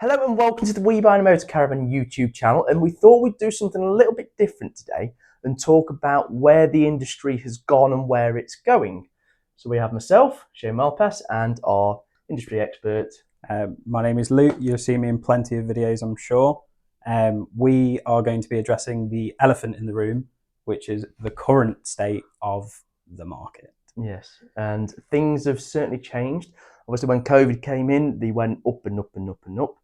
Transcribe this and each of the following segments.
Hello and welcome to the We Buy a Motor Caravan YouTube channel, and we thought we'd do something a little bit different today and talk about where the industry has gone and where it's going. So we have myself, Shane Malpass, and our industry expert. My name is Luke. You'll see me in plenty of videos, I'm sure. We are going to be addressing the elephant in the room, which is the current state of the market. Yes, and things have certainly changed. Obviously, when COVID came in, they went up and up and up and up.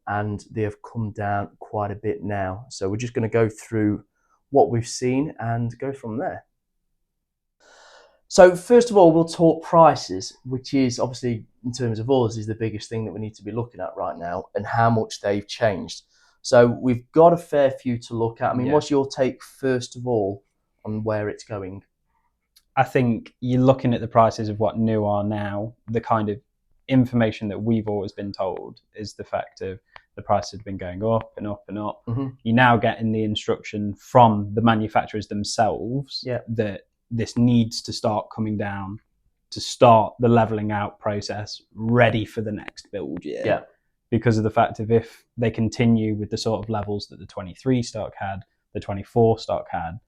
And they have come down quite a bit now. So we're just going to go through what we've seen and go from there. So first of all, we'll talk prices, which is obviously, in terms of us, is the biggest thing that we need to be looking at right now and how much they've changed. So we've got a fair few to look at. I mean, what's your take, first of all, on where it's going? I think you're looking at the prices of what new are now. The kind of information that we've always been told is the fact of the prices have been going up and up and up. Mm-hmm. You're now getting the instruction from the manufacturers themselves that this needs to start coming down to start the leveling out process ready for the next build year. Yeah. Because of the fact of if they continue with the sort of levels that the 23 stock had, the 24 stock had,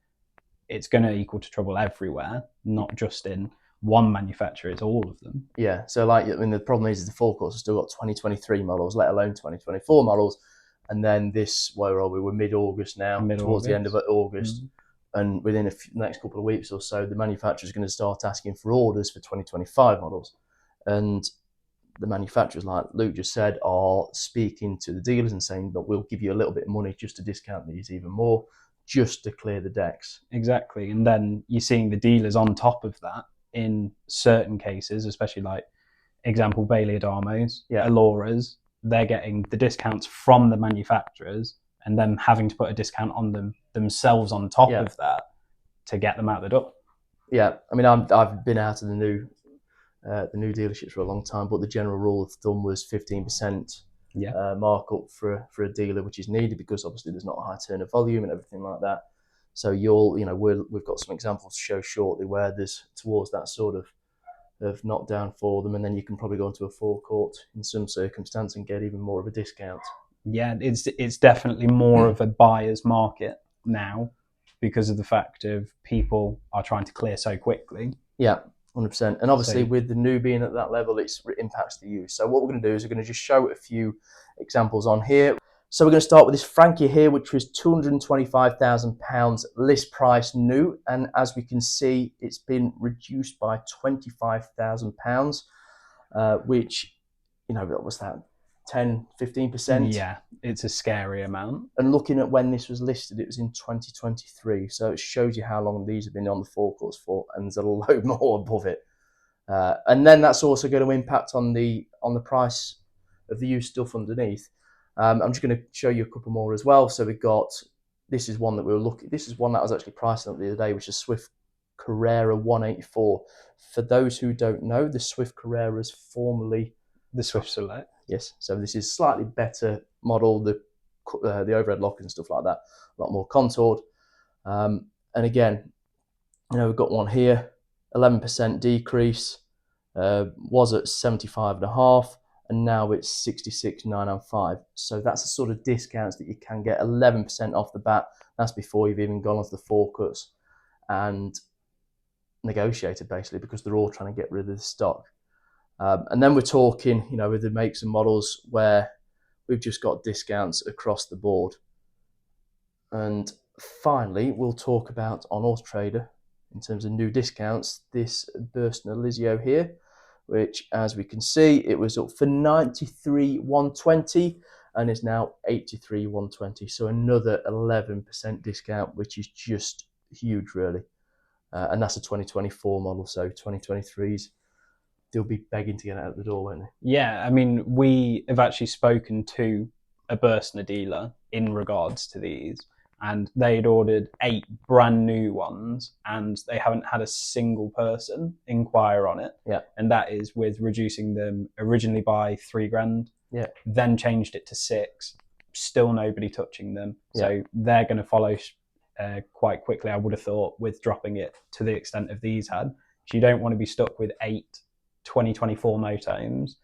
it's going to equal to trouble everywhere, not just in one manufacturer, it's all of them. Yeah, so the problem is the forecourts have still got 2023 models, let alone 2024 models. And then this, where are we? We're mid-August now, towards the end of August. Mm-hmm. And within the next couple of weeks or so, the manufacturer's going to start asking for orders for 2025 models. And the manufacturers, like Luke just said, are speaking to the dealers and saying that we'll give you a little bit of money just to discount these even more, just to clear the decks. Exactly. And then you're seeing the dealers on top of that in certain cases, especially like example Bailey Adamos, Aloras, they're getting the discounts from the manufacturers and then having to put a discount on them themselves on top of that to get them out the door. Yeah, I mean, I've been out of the new dealerships for a long time, but the general rule of thumb was 15% markup for a dealer, which is needed because obviously there's not a high turn of volume and everything like that. So we've got some examples to show shortly where there's towards that sort of knockdown for them, and then you can probably go into a forecourt in some circumstance and get even more of a discount. Yeah, it's definitely more of a buyer's market now because of the fact of people are trying to clear so quickly. Yeah, 100%. And obviously with the new being at that level, it impacts the use. So what we're going to do is we're going to just show a few examples on here. So we're going to start with this Frankie here, which was £225,000 list price new. And as we can see, it's been reduced by £25,000, which, what was that, 10, 15%? Yeah, it's a scary amount. And looking at when this was listed, it was in 2023. So it shows you how long these have been on the forecourts for, and there's a load more above it. And then that's also going to impact on the price of the used stuff underneath. I'm just going to show you a couple more as well. So we've got, this is one that we were looking, this is one that I was actually pricing up the other day, which is Swift Carrera 184. For those who don't know, the Swift Carrera is formerly the Swift Select. Yes, so this is slightly better model, the overhead lockers and stuff like that, a lot more contoured. And again, we've got one here, 11% decrease, was at 75.5, and now it's 66,995. So that's the sort of discounts that you can get, 11% off the bat. That's before you've even gone off the forecourts and negotiated, basically, because they're all trying to get rid of the stock. And then we're talking, with the makes and models where we've just got discounts across the board. And finally, we'll talk about on Auto Trader, in terms of new discounts, this Burstner Alizio here, which, as we can see, it was up for 93,120 and is now 83,120. So another 11% discount, which is just huge, really. And that's a 2024 model, so 2023's, they'll be begging to get out the door, won't they? Yeah, I mean, we have actually spoken to a Burstner dealer in regards to these, and they'd ordered 8 brand new ones, and they haven't had a single person inquire on it. Yeah. And that is with reducing them originally by $3,000, then changed it to 6, still nobody touching them. So they're going to follow quite quickly, I would have thought, with dropping it to the extent of these had. So you don't want to be stuck with 8 2024 motorhomes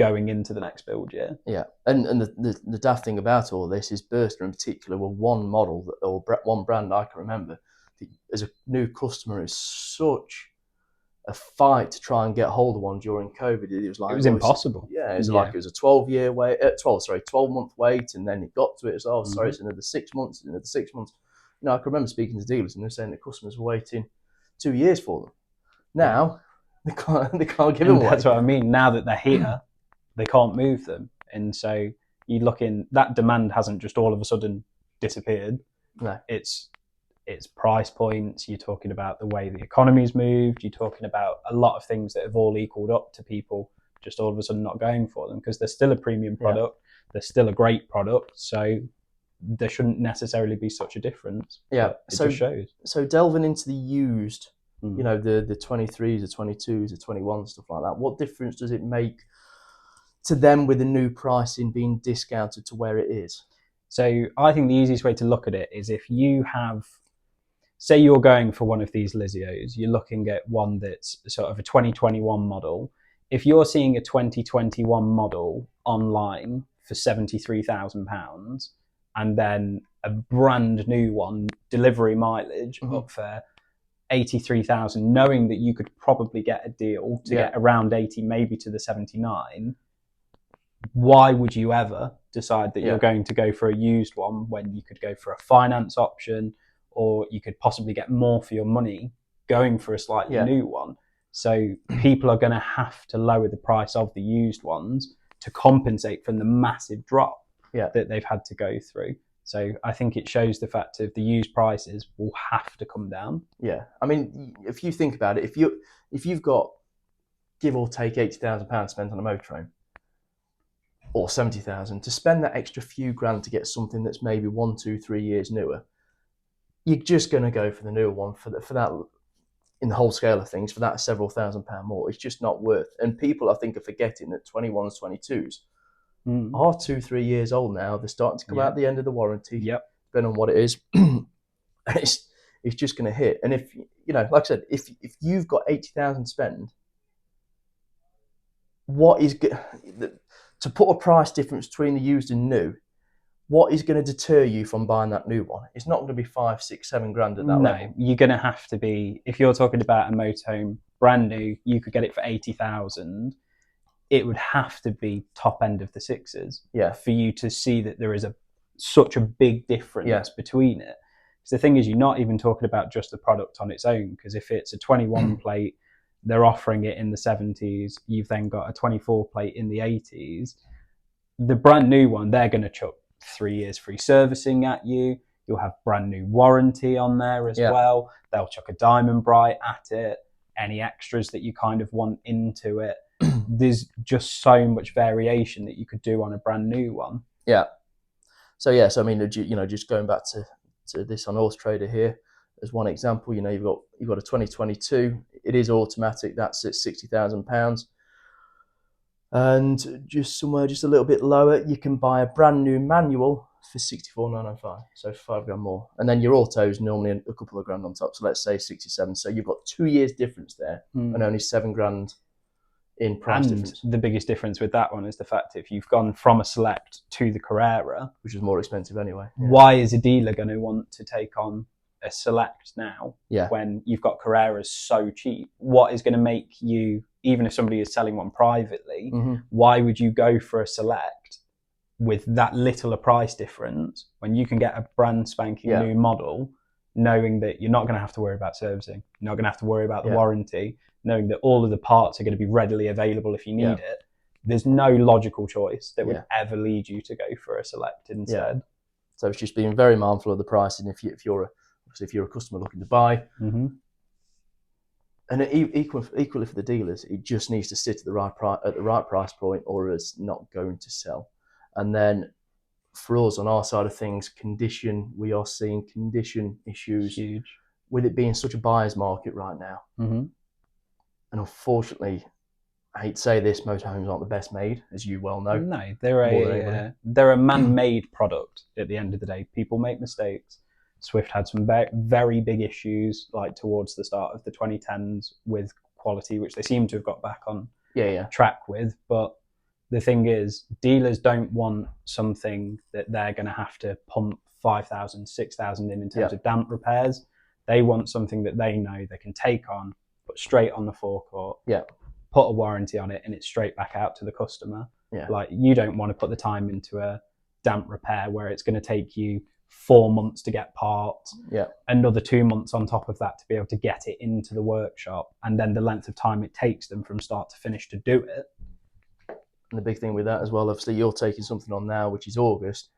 going into the next build year. Yeah, and the daft thing about all this is Burster in particular were one model or one brand I can remember. As a new customer, it's such a fight to try and get hold of one during COVID. It was like it was impossible. It was like it was a 12-year wait, 12-month wait, and then it got to it. It's sorry, it's another 6 months, another 6 months. I can remember speaking to dealers and they're saying that customers were waiting 2 years for them. Now they can't give them away. That's what I mean. Now that they're here, they can't move them, and so you look in that demand hasn't just all of a sudden disappeared. No, it's price points. You're talking about the way the economy's moved. You're talking about a lot of things that have all equaled up to people just all of a sudden not going for them because they're still a premium product. Yeah. They're still a great product. So there shouldn't necessarily be such a difference. Yeah, it just shows. So delving into the used, the 23s, the 22s, the 21s, stuff like that, what difference does it make to them with the new pricing being discounted to where it is? So I think the easiest way to look at it is if you have, say you're going for one of these Lizios, you're looking at one that's sort of a 2021 model. If you're seeing a 2021 model online for £73,000 and then a brand new one, delivery mileage up for 83,000, knowing that you could probably get a deal to get around 80, maybe to the 79, why would you ever decide that you're going to go for a used one when you could go for a finance option, or you could possibly get more for your money going for a slightly new one? So people are going to have to lower the price of the used ones to compensate from the massive drop that they've had to go through. So I think it shows the fact of the used prices will have to come down. Yeah, I mean, if you think about it, if you've got give or take £80,000 spent on a motorhome, or 70,000, to spend that extra few grand to get something that's maybe 1, 2, 3 years newer, you're just going to go for the newer one for that. In the whole scale of things, for that several £1,000s more, it's just not worth. And people, I think, are forgetting that 21s, 22s are 2, 3 years old now. They're starting to come out the end of the warranty. Depending on what it is, and it's just going to hit. And if like I said, if you've got 80,000 spend, what is to put a price difference between the used and new? What is going to deter you from buying that new one? It's not going to be 5, 6, 7 grand at that level. No, you're going to have to be, if you're talking about a motorhome brand new, you could get it for 80,000. It would have to be top end of the sixes for you to see that there is such a big difference between it. Because the thing is, you're not even talking about just the product on its own, because if it's a 21 plate, they're offering it in the 70s, you've then got a 24 plate in the 80s. The brand new one, they're going to chuck 3 years free servicing at you. You'll have brand new warranty on there as well. They'll chuck a Diamond Bright at it, any extras that you kind of want into it. There's just so much variation that you could do on a brand new one. So I mean, just going back to this on Horse Trader here as one example, you've got a 2022. It is automatic. That's at £60,000. And just a little bit lower, you can buy a brand new manual for £64,995, so £5 grand more. And then your autos normally a couple of grand on top. So let's say 67. So you've got 2 years difference there, and only 7 grand in price difference. The biggest difference with that one is the fact if you've gone from a Select to the Carrera, which is more expensive anyway. Why is a dealer going to want to take on a Select now when you've got Carreras so cheap? What is going to make you, even if somebody is selling one privately, why would you go for a Select with that little a price difference when you can get a brand spanking new model, knowing that you're not going to have to worry about servicing, you're not going to have to worry about the warranty, knowing that all of the parts are going to be readily available if you need it? There's no logical choice that would ever lead you to go for a Select instead. So it's just being very mindful of the pricing if you're a customer looking to buy. And equally for the dealers, it just needs to sit at the right price point, or it's not going to sell. And then for us on our side of things, condition, we are seeing condition issues. Huge. With it being such a buyer's market right now. And unfortunately, I hate to say this, motorhomes aren't the best made, as you well know. No, they're a man-made product at the end of the day. People make mistakes. Swift had some very big issues like towards the start of the 2010s with quality, which they seem to have got back on track with. But the thing is, dealers don't want something that they're going to have to pump 5,000, 6,000 in terms of damp repairs. They want something that they know they can take on, put straight on the forecourt, put a warranty on it, and it's straight back out to the customer. Like, you don't want to put the time into a damp repair where it's going to take you 4 months to get parts, another 2 months on top of that to be able to get it into the workshop, and then the length of time it takes them from start to finish to do it. And the big thing with that as well, obviously, you're taking something on now, which is August.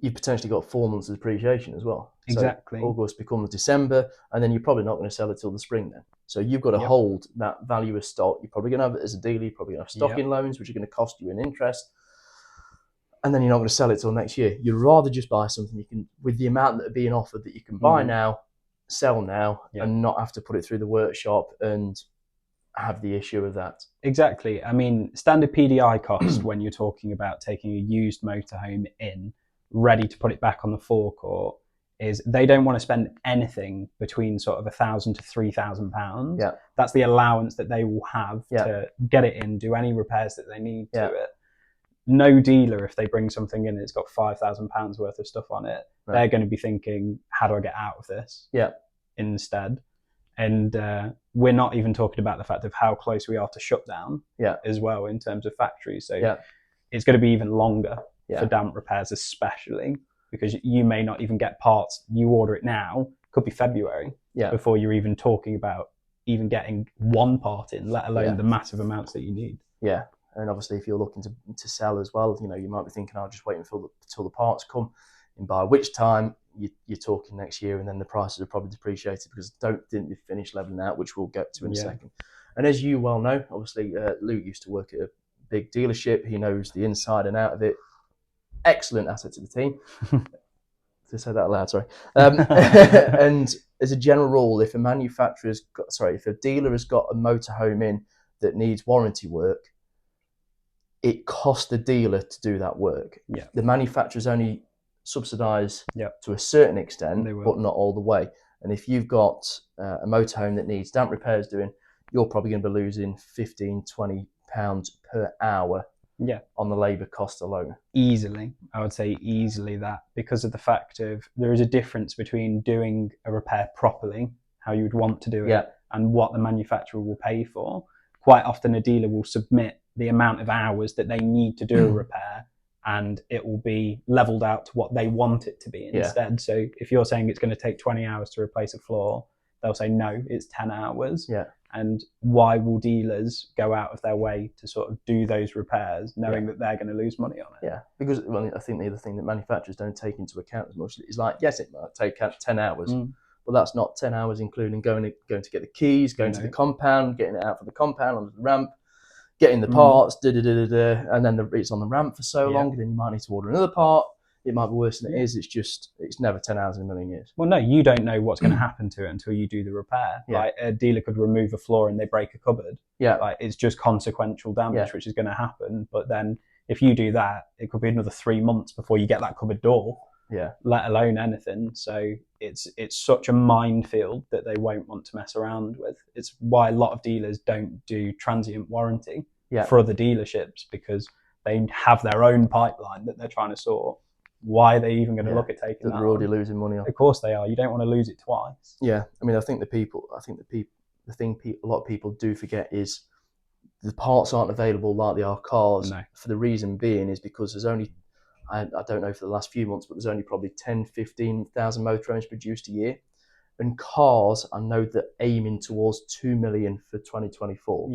You've potentially got 4 months of depreciation as well. Exactly. So August becomes December, and then you're probably not going to sell it till the spring then. So you've got to hold that value of stock. You're probably going to have it as a dealer. You're probably going to have stocking loans, which are going to cost you an interest. And then you're not going to sell it till next year. You'd rather just buy something you can, with the amount that are being offered, that you can buy now, sell now, and not have to put it through the workshop and have the issue of that. Exactly. I mean, standard PDI cost when you're talking about taking a used motorhome in, ready to put it back on the forecourt, is they don't want to spend anything between sort of £1,000 to £3,000. That's the allowance that they will have to get it in, do any repairs that they need to it. No dealer, if they bring something in and it's got £5,000 worth of stuff on it, they're going to be thinking, how do I get out of this? Instead. And we're not even talking about the fact of how close we are to shutdown as well in terms of factories. So it's going to be even longer for damp repairs, especially because you may not even get parts. You order it now, could be February before you're even talking about even getting one part in, let alone the massive amounts that you need. And obviously, if you're looking to sell as well, you know, you might be thinking, I'll just wait until the parts come, and by which time you're talking next year, and then the prices are probably depreciated because didn't finish leveling out, which we'll get to in a second. And as you well know, obviously, Luke used to work at a big dealership. He knows the inside and out of it. Excellent asset to the team. To say that aloud, sorry. And as a general rule, if a if a dealer has got a motorhome in that needs warranty work, it costs the dealer to do that work. The manufacturers only subsidise to a certain extent, but not all the way. And if you've got a motorhome that needs damp repairs doing, you're probably going to be losing £15-20 per hour on the labour cost alone. Easily, I would say easily that, because of the fact of there is a difference between doing a repair properly, how you would want to do it, and what the manufacturer will pay for. Quite often a dealer will submit the amount of hours that they need to do a repair, and it will be leveled out to what they want it to be instead. So if you're saying it's going to take 20 hours to replace a floor, they'll say, no, it's 10 hours. And why will dealers go out of their way to sort of do those repairs knowing that they're going to lose money on it? Because I think the other thing that manufacturers don't take into account as much is, like, yes, it might take 10 hours, but that's not 10 hours including going to get the keys, going to the compound, getting it out for the compound onto the ramp, getting the parts, and then it's on the ramp for so long, then you might need to order another part. It might be worse than it is. It's never 10 hours in a million years. Well, no, you don't know what's going to happen to it until you do the repair. Like, a dealer could remove a floor and they break a cupboard. Like, it's just consequential damage, which is going to happen. But then if you do that, it could be another 3 months before you get that cupboard door. Let alone anything. So it's such a minefield that they won't want to mess around with. It's why a lot of dealers don't do transient warranty for other dealerships, because they have their own pipeline that they're trying to sort. Why are they even going to look at taking that? They're already losing money on. Of course they are. You don't want to lose it twice. I mean, I think the thing a lot of people do forget is the parts aren't available like they are cars. For the reason being is because there's only, I don't know for the last few months, but there's only probably 10,000-15,000 motorhomes produced a year. And cars, I know that aiming towards 2 million for 2024.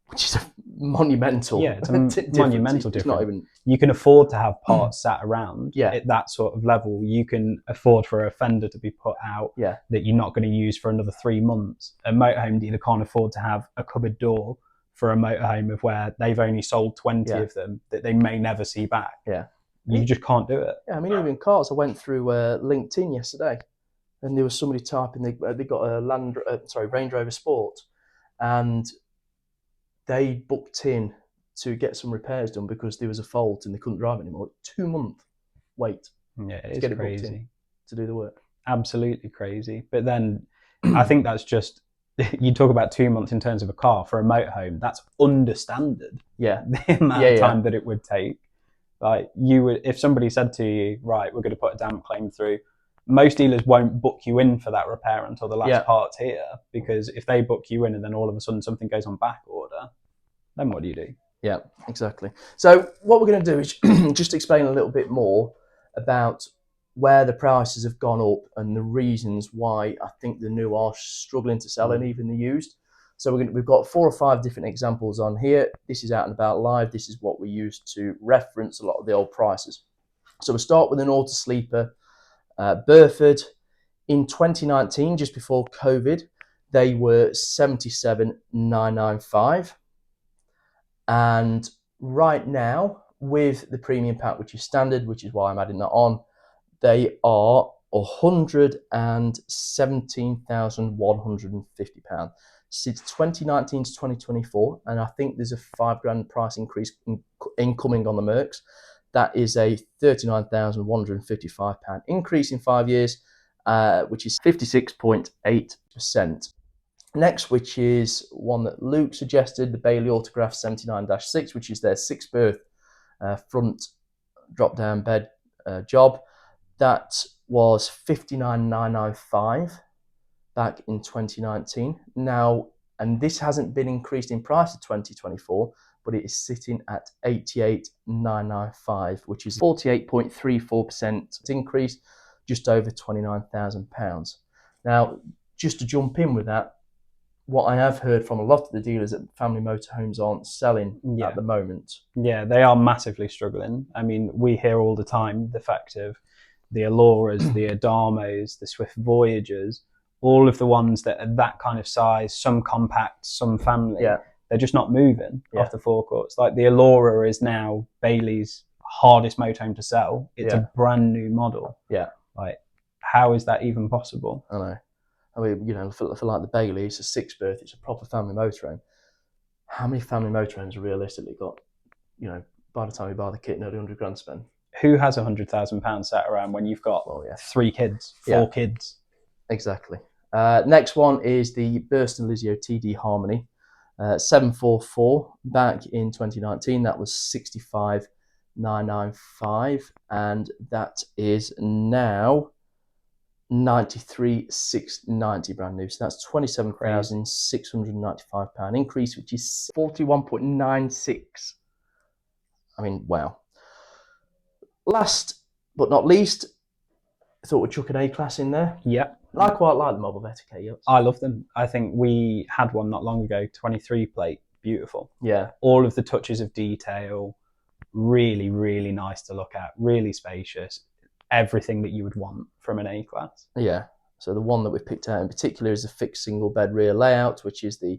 Which is a monumental. It's a monumental difference. It's not even. You can afford to have parts sat around at that sort of level. You can afford for a fender to be put out that you're not going to use for another 3 months. A motorhome dealer can't afford to have a cupboard door for a motorhome of where they've only sold 20 of them that they may never see back. You just can't do it. I mean, even cars. I went through LinkedIn yesterday, and there was somebody typing. They got a Range Rover Sport, and they booked in to get some repairs done because there was a fault and they couldn't drive anymore. 2 month wait to get it crazy booked in to do the work. Absolutely crazy. But then I think that's just you talk about 2 months in terms of a car for a motorhome. That's understandard. Yeah, The amount of time that it would take. Like you would, if somebody said to you, right, we're going to put a damp claim through, most dealers won't book you in for that repair until the last part's here, because if they book you in and then all of a sudden something goes on back order, then what do you do? Yeah, exactly. So what we're going to do is just explain a little bit more about where the prices have gone up and the reasons why I think the new are struggling to sell and even the used. So we've got 4 or 5 different examples on here. This is Out and About Live. This is what we use to reference a lot of the old prices. So we'll start with an auto sleeper, Burford. In 2019, just before COVID, they were 77,995. And right now, with the premium pack, which is standard, which is why I'm adding that on, they are £117,150 since 2019 to 2024, and I think there's a £5,000 price increase incoming on the Mercs. That is a £39,155 increase in 5 years, which is 56.8%. Next, which is one that Luke suggested, the Bailey Autograph 79-6, which is their 6-berth front drop-down bed job. That was 59,995 back in 2019. Now, and this hasn't been increased in price to 2024, but it is sitting at 88,995, which is 48.34% increase, just over £29,000. Now, just to jump in with that, what I have heard from a lot of the dealers that family motorhomes aren't selling at the moment. Yeah, they are massively struggling. I mean, we hear all the time the fact of the Alloras, the Adamos, the Swift Voyagers, all of the ones that are that kind of size, some compact, some family, they're just not moving off the forecourts. Like the Allura is now Bailey's hardest motorhome to sell. It's a brand new model. Yeah. Like, how is that even possible? I know. I mean, you know, for like the Bailey, it's a 6-berth, it's a proper family motorhome. How many family motorhomes realistically got, you know, by the time you buy the kit, nearly £100,000 spent? Who has £100,000 sat around when you've got 3 kids, 4 kids? Exactly. Next one is the Burston Lizio TD Harmony 744 back in 2019. That was 65,995, and that is now 93,690 brand new. So that's £27,695 increase, which is 41.96. I mean, wow. Last but not least, I thought we'd chuck an A-Class in there. Yeah. I quite like the Mobile Vetta yachts. I love them. I think we had one not long ago, 23 plate, beautiful. Yeah. All of the touches of detail, really, really nice to look at, really spacious. Everything that you would want from an A-Class. Yeah. So the one that we've picked out in particular is a fixed single bed rear layout, which is the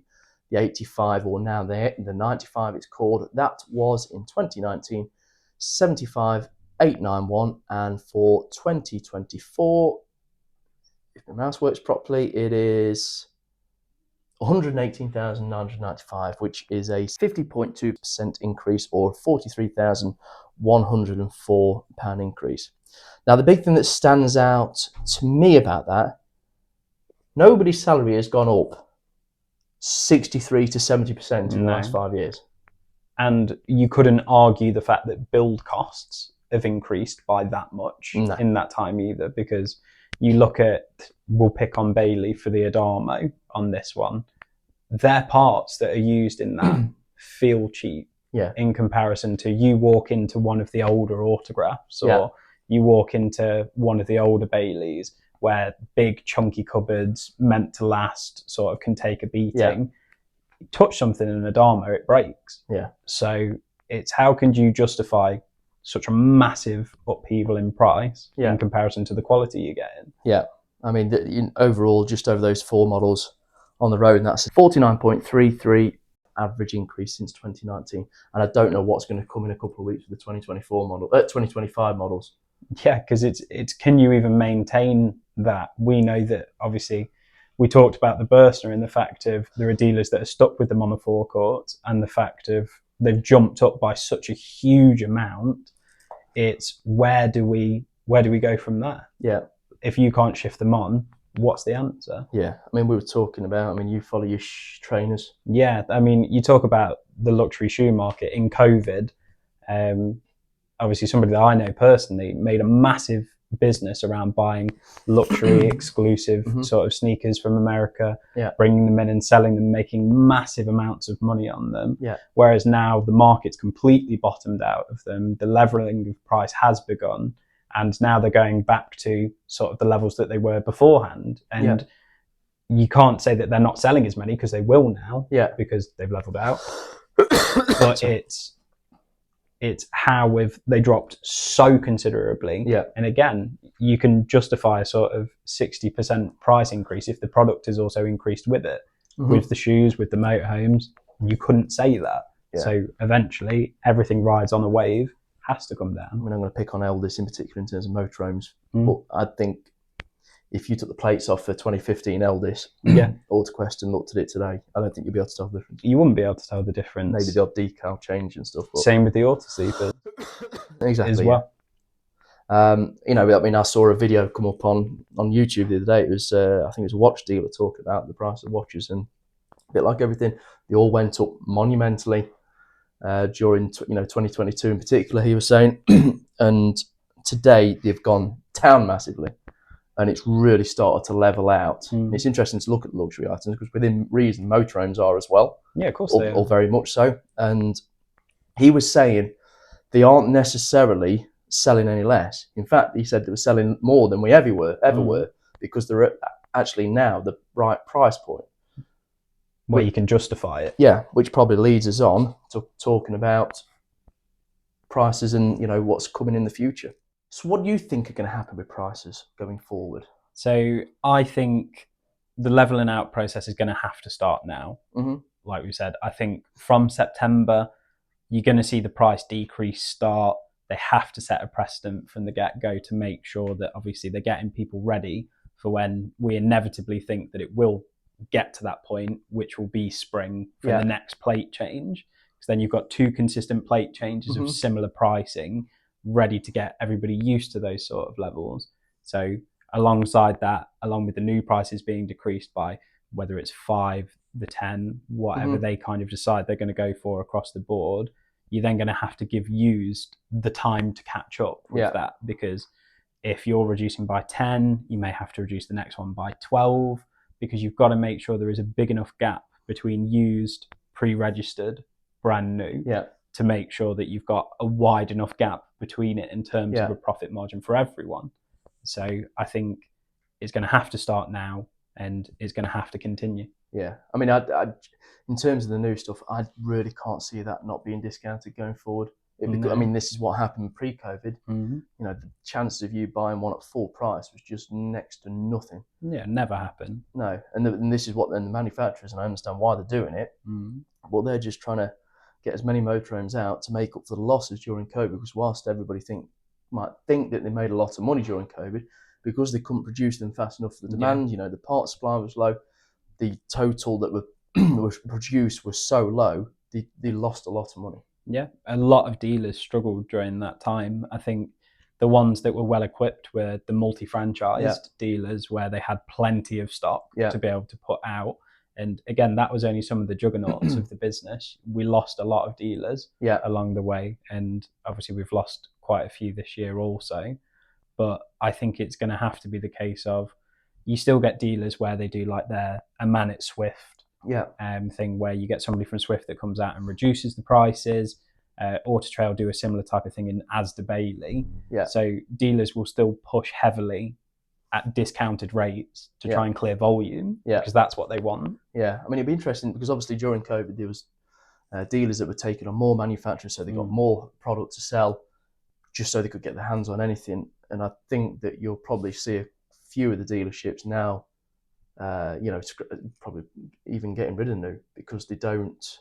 85, or now the 95 it's called. That was in 2019, 75,891, and for 2024, if the mouse works properly, it is 118,995, which is a 50.2% increase, or £43,104 increase. Now, the big thing that stands out to me about that, nobody's salary has gone up 63 to 70% in the last 5 years. And you couldn't argue the fact that build costs have increased by that much in that time either, because you look at, we'll pick on Bailey for the Adamo on this one, their parts that are used in that feel cheap in comparison to you walk into one of the older autographs, or you walk into one of the older Baileys where big chunky cupboards meant to last sort of can take a beating. You touch something in an Adamo, it breaks. So it's, how can you justify such a massive upheaval in price in comparison to the quality you're getting? I mean, overall, just over those 4 models on the road, and that's a 49.33 average increase since 2019. And I don't know what's going to come in a couple of weeks with the 2025 models. Yeah, because it's can you even maintain that? We know that obviously we talked about the Burstner in the fact of there are dealers that are stuck with them on the forecourt, and the fact of they've jumped up by such a huge amount. It's where do we go from there? Yeah. If you can't shift them on, what's the answer? Yeah, I mean, we were talking about, I mean, you follow your trainers. Yeah, I mean, you talk about the luxury shoe market in COVID. Obviously, somebody that I know personally made a massive business around buying luxury, exclusive sort of sneakers from America, bringing them in and selling them, making massive amounts of money on them. Yeah. Whereas now the market's completely bottomed out of them. The leveling of price has begun, and now they're going back to sort of the levels that they were beforehand. And you can't say that they're not selling as many, because they will now, because they've leveled out. But it's how they dropped so considerably. Yeah. And again, you can justify a sort of 60% price increase if the product is also increased with it, with the shoes, with the motorhomes. You couldn't say that. Yeah. So eventually, everything rides on a wave, has to come down. I mean, I'm going to pick on Eldis in particular in terms of motorhomes, but I think if you took the plates off for 2015 Eldis, AutoQuest, and looked at it today, I don't think you'd be able to tell the difference. You wouldn't be able to tell the difference. Maybe the odd decal change and stuff. But same with the auto sleepers. Exactly. As well. You know, I mean, I saw a video come up on YouTube the other day. It was, I think it was a watch dealer talking about the price of watches, and a bit like everything, they all went up monumentally during 2022 in particular, he was saying, and today they've gone down massively. And it's really started to level out. It's interesting to look at luxury items, because within reason, motorhomes are as well. Yeah, of course they are. Or very much so. And he was saying they aren't necessarily selling any less. In fact, he said they were selling more than we ever were, because they're at actually now the right price point. Where you can justify it. Yeah, which probably leads us on to talking about prices and, you know, what's coming in the future. So what do you think are going to happen with prices going forward? So I think the leveling out process is going to have to start now. Like we said, I think from September, you're going to see the price decrease start. They have to set a precedent from the get-go to make sure that obviously they're getting people ready for when we inevitably think that it will get to that point, which will be spring for the next plate change. Because then you've got 2 consistent plate changes of similar pricing, ready to get everybody used to those sort of levels. So alongside that, along with the new prices being decreased by whether it's 5, the 10, whatever they kind of decide they're going to go for across the board, you're then going to have to give used the time to catch up with that. Because if you're reducing by 10, you may have to reduce the next one by 12, because you've got to make sure there is a big enough gap between used, pre-registered, brand new, to make sure that you've got a wide enough gap between it in terms of a profit margin for everyone. So I think it's going to have to start now, and it's going to have to continue. Yeah, I mean, I in terms of the new stuff, I really can't see that not being discounted going forward. I mean, this is what happened pre-COVID. You know, the chances of you buying one at full price was just next to nothing. Yeah, never happened. No, and this is what then the manufacturers, and I understand why they're doing it, but they're just trying to get as many motorhomes out to make up for the losses during COVID, because whilst everybody might think that they made a lot of money during COVID, because they couldn't produce them fast enough for the demand, you know, the part supply was low, the total that was produced was so low, they lost a lot of money. Yeah, a lot of dealers struggled during that time. I think the ones that were well equipped were the multi-franchised dealers, where they had plenty of stock to be able to put out. And again, that was only some of the juggernauts of the business. We lost a lot of dealers along the way, and obviously we've lost quite a few this year also. But I think it's going to have to be the case of, you still get dealers where they do like a man at Swift thing, where you get somebody from Swift that comes out and reduces the prices. Auto Trail do a similar type of thing in Asda Bailey. So dealers will still push heavily at discounted rates to try and clear volume, because that's what they want. Yeah, I mean, it'd be interesting, because obviously during COVID there was dealers that were taking on more manufacturers, so they got more product to sell, just so they could get their hands on anything. And I think that you'll probably see a few of the dealerships now, you know, probably even getting rid of new, because they don't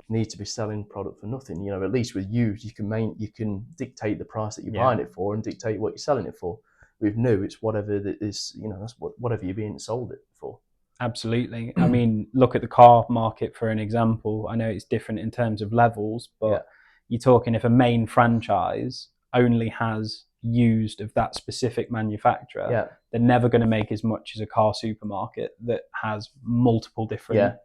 need to be selling product for nothing. You know, at least with used, you can dictate the price that you're buying it for and dictate what you're selling it for. With new, it's whatever that is, you know, that's whatever you're being sold it for. Absolutely. I mean, look at the car market for an example. I know it's different in terms of levels, but you're talking, if a main franchise only has used of that specific manufacturer, they're never going to make as much as a car supermarket that has multiple different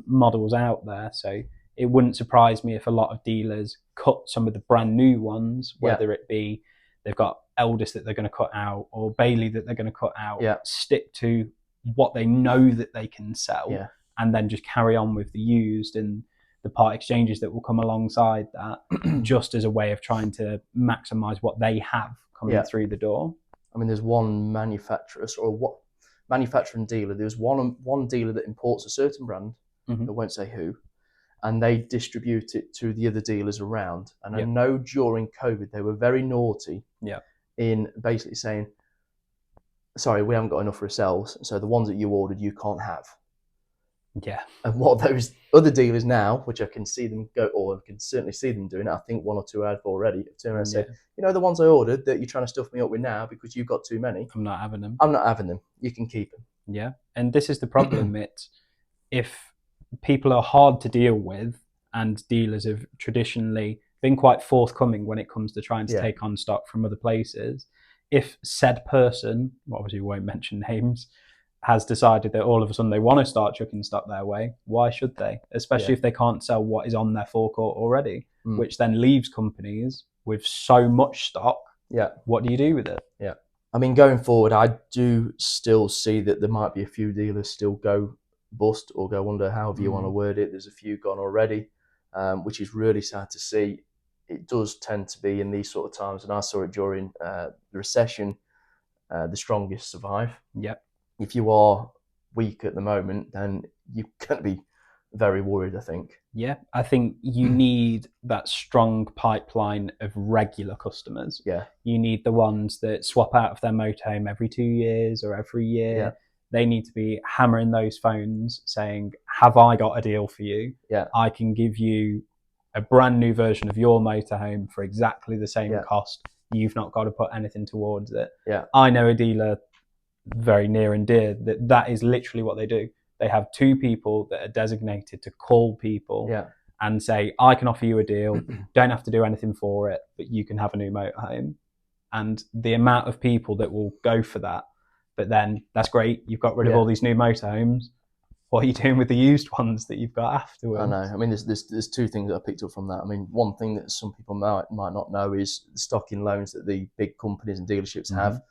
models out there. So it wouldn't surprise me if a lot of dealers cut some of the brand new ones, whether it be they've got Eldest that they're going to cut out or Bailey that they're going to cut out, stick to what they know that they can sell, and then just carry on with the used and the part exchanges that will come alongside that, just as a way of trying to maximize what they have coming through the door. I mean, there's one manufacturer and dealer. There's one dealer that imports a certain brand, I won't say who, and they distribute it to the other dealers around. And I know during COVID they were very naughty in basically saying, sorry, we haven't got enough for ourselves, so the ones that you ordered you can't have. And what those other dealers now, which I can see them go, or I can certainly see them doing it, I think one or two have already, turn around and say, you know, the ones I ordered that you're trying to stuff me up with now because you've got too many, I'm not having them. I'm not having them. You can keep them. Yeah. And this is the problem. It's if people are hard to deal with, and dealers have traditionally been quite forthcoming when it comes to trying to take on stock from other places, if said person, obviously we won't mention names, has decided that all of a sudden they want to start chucking stock their way, why should they? Especially if they can't sell what is on their forecourt already, which then leaves companies with so much stock. What do you do with it? I mean, going forward, I do still see that there might be a few dealers still go bust or go under, however you want to word it. There's a few gone already, which is really sad to see. It does tend to be in these sort of times, and I saw it during the recession, the strongest survive. If you are weak at the moment, then you're going to be very worried, I think. I think you need that strong pipeline of regular customers. You need the ones that swap out of their motorhome every 2 years or every year. They need to be hammering those phones saying, have I got a deal for you? I can give you a brand new version of your motorhome for exactly the same cost. You've not got to put anything towards it. I know a dealer very near and dear that is literally what they do. They have two people that are designated to call people and say, I can offer you a deal, don't have to do anything for it, but you can have a new motorhome. And the amount of people that will go for that, but then that's great, you've got rid of all these new motorhomes, what are you doing with the used ones that you've got afterwards? I know. I mean, there's two things that I picked up from that. I mean, one thing that some people might not know is the stocking loans that the big companies and dealerships have.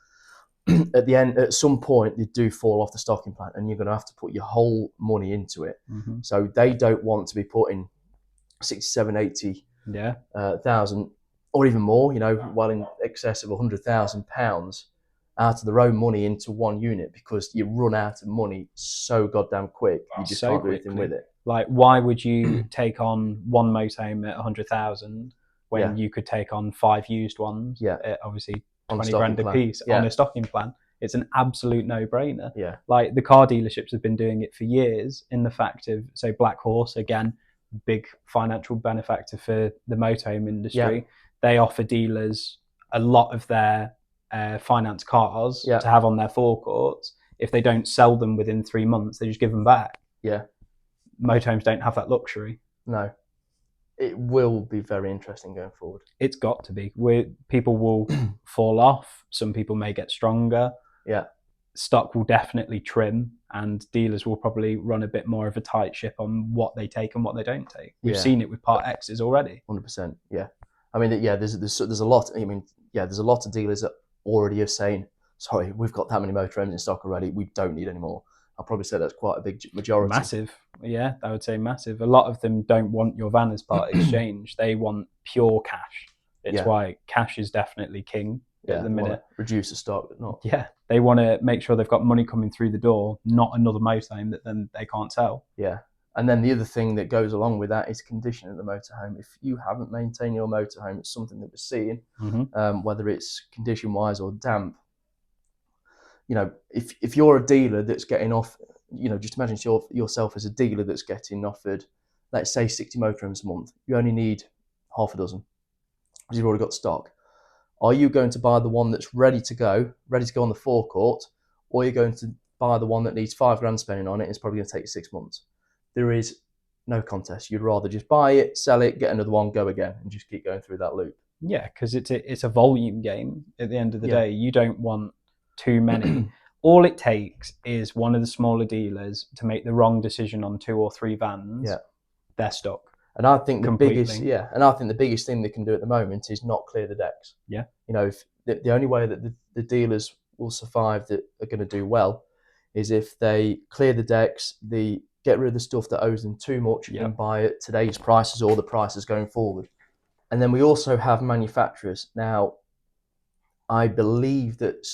At the end, at some point, they do fall off the stocking plan, and you're going to have to put your whole money into it. So they don't want to be putting 67, 80 thousand, or even more, you know, well in excess of £100,000 out of their own money into one unit, because you run out of money so goddamn quick. You just can't do anything with it. Like, why would you take on one motorhome at 100,000 when you could take on 5 used ones at obviously 20 grand a piece on a stocking plan? It's an absolute no-brainer. Like, the car dealerships have been doing it for years, in the fact of, so Black Horse, again, big financial benefactor for the motorhome industry. They offer dealers a lot of their finance cars to have on their forecourts. If they don't sell them within 3 months, they just give them back. Motorhomes don't have that luxury. No. It will be very interesting going forward. It's got to be. People will fall off. Some people may get stronger. Stock will definitely trim, and dealers will probably run a bit more of a tight ship on what they take and what they don't take. We've seen it with Part X's already. 100%. I mean, there's a lot. I mean, there's a lot of dealers that already are saying, sorry, we've got that many motorhomes in stock already, we don't need any more. I'll probably say that's quite a big majority. Massive. I would say massive. A lot of them don't want your van as part exchange. They want pure cash. It's why cash is definitely king at the minute. Reduce the stock, but not. They want to make sure they've got money coming through the door, not another motorhome that then they can't sell. And then the other thing that goes along with that is condition of the motorhome. If you haven't maintained your motorhome, it's something that we're seeing, whether it's condition-wise or damp. You know, if you're a dealer that's getting off, you know, just imagine yourself as a dealer that's getting offered, let's say 60 motorhomes a month. You only need half a dozen because you've already got stock. Are you going to buy the one that's ready to go on the forecourt, or are you going to buy the one that needs £5,000 spending on it and it's probably going to take you 6 months? There is no contest. You'd rather just buy it, sell it, get another one, go again, and just keep going through that loop. Yeah, because it's a volume game at the end of the Yeah. day. You don't want too many. All it takes is one of the smaller dealers to make the wrong decision on 2 or 3 vans. Yeah. They're stuck. And I think Completely. the biggest thing they can do at the moment is not clear the decks. Yeah. You know, if the only way that the dealers will survive that are going to do well is if they clear the decks, they get rid of the stuff that owes them too much Yep. and buy at today's prices or the prices going forward. And then we also have manufacturers. Now, I believe that,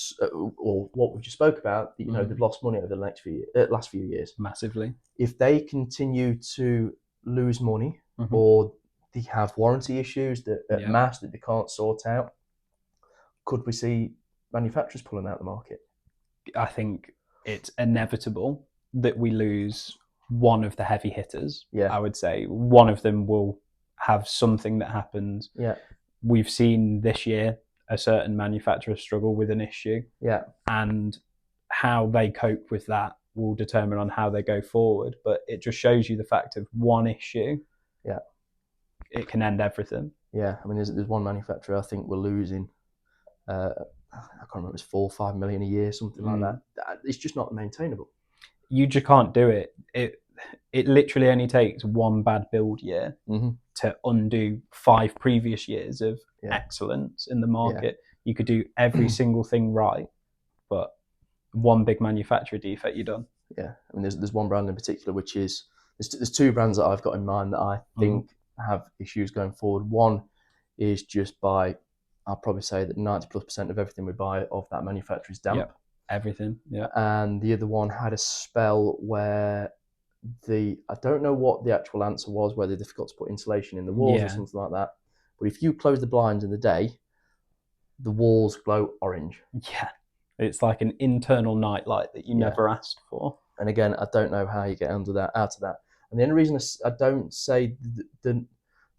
or what we just spoke about, you know, they've lost money over the last few years. Massively. If they continue to lose money, Mhm. or they have warranty issues that at Yep. mass that they can't sort out, could we see manufacturers pulling out the market? I think it's inevitable that we lose one of the heavy hitters. Yeah. I would say one of them will have something that happens. Yeah. We've seen this year a certain manufacturer struggle with an issue. Yeah. And how they cope with that will determine on how they go forward. But it just shows you the fact of one issue. Yeah. It can end everything. Yeah. I mean, there's one manufacturer I think we're losing. I can't remember, it's 4 or 5 million a year, something like that. It's just not maintainable. You just can't do it. It literally only takes one bad build year to undo 5 previous years of excellence in the market. You could do every single thing right, but one big manufacturer defect, you're done. Yeah, I mean, there's one brand in particular which is there's 2 brands that I've got in mind that I think have issues going forward. One is just by, I'll probably say that 90+% of everything we buy of that manufacturer is damp. Yep. Everything, yeah. And the other one had a spell where I don't know what the actual answer was, whether they forgot to put insulation in the walls or something like that. But if you close the blinds in the day, the walls glow orange. Yeah, it's like an internal nightlight that you never asked for. And again, I don't know how you get out of that. And the only reason I don't say they're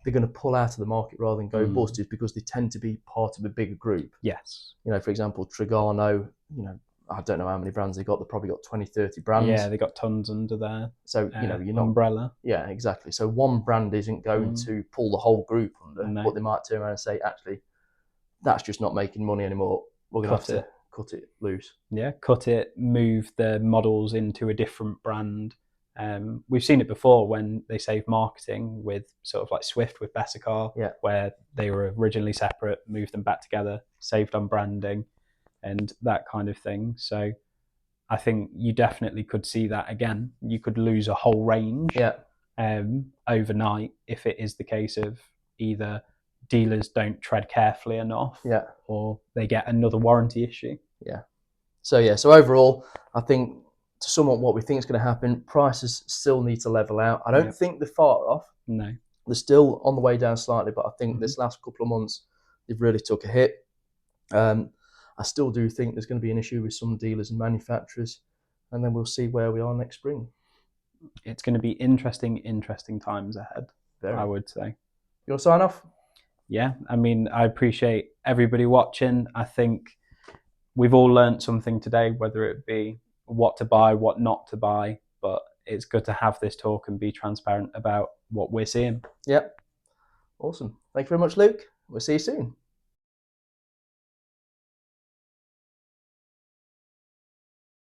going to pull out of the market rather than go bust is because they tend to be part of a bigger group. Yes. You know, for example, Trigano, you know, I don't know how many brands they got. They've probably got 20, 30 brands. Yeah, they got tons under there. So, you know, you're not... Umbrella. Yeah, exactly. So one brand isn't going to pull the whole group under, but they might turn around and say, actually, that's just not making money anymore. We're going to have to cut it loose. Yeah, cut it, move the models into a different brand. We've seen it before when they save marketing with sort of like Swift with Bessacar, where they were originally separate, moved them back together, saved on branding and that kind of thing. So I think you definitely could see that again. You could lose a whole range overnight if it is the case of either dealers don't tread carefully enough or they get another warranty issue. Yeah. So overall, I think to sum up what we think is going to happen, prices still need to level out. I don't think they're far off. No. They're still on the way down slightly, but I think this last couple of months, they've really took a hit. I still do think there's going to be an issue with some dealers and manufacturers, and then we'll see where we are next spring. It's going to be interesting times ahead, I would say. You want to sign off? Yeah, I mean, I appreciate everybody watching. I think we've all learned something today, whether it be what to buy, what not to buy, but it's good to have this talk and be transparent about what we're seeing. Yep. Awesome. Thank you very much, Luke. We'll see you soon.